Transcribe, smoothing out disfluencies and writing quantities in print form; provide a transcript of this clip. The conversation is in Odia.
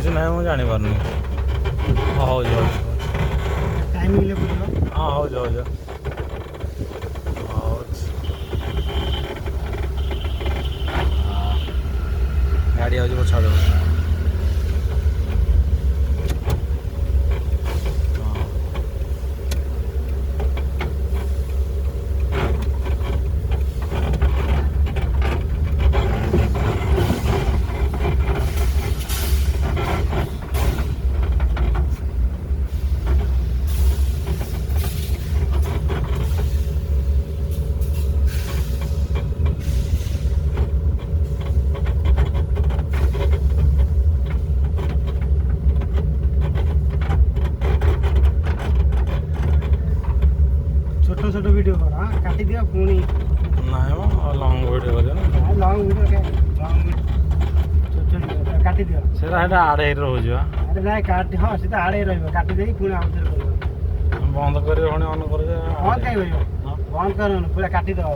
ହେଉଛି ନାହିଁ ମୁଁ ଜାଣିପାରୁନି। ହେଉଛି ହେଉଛି ଟାଇମ୍ ମିଳିଲେ ବୁଲିବ। ହଁ ହେଉଛି ହେଉଛି ହେଉଛି। ଗାଡ଼ି ଆଉଛି ପଛ ଆଡ଼ୁ। ଛୋଟ ଛୋଟ ଭିଡ଼ିଓ କର କାଟିଦିଅ ପୁଣି ନାଇଁ ମ ଲଙ୍ଗ ଭିଡ଼ିଓ କରିବ ନା। ଲଙ୍ଗ ଭିଡ଼ିଓ ଛୋଟ ଛୋଟ କାଟିଦିଅ। ସେଇଟା ଆଡ଼େ ହେଇକି ରହୁଛି ବା। ଆରେ ନାଇଁ କାଟି ହଁ ସେଟା ଆଡ଼େ ରହିବ କାଟି ଦେଇକି ପୁଣି ଆଉ ଥରେ କରିବ। ବନ୍ଦ କରିବେ ପୁଣି ଅନ୍ କରିବେ। ବନ୍ଦ କାହିଁ କରିବ ବନ୍ଦ କରନି ପୁରା କାଟିଦବ।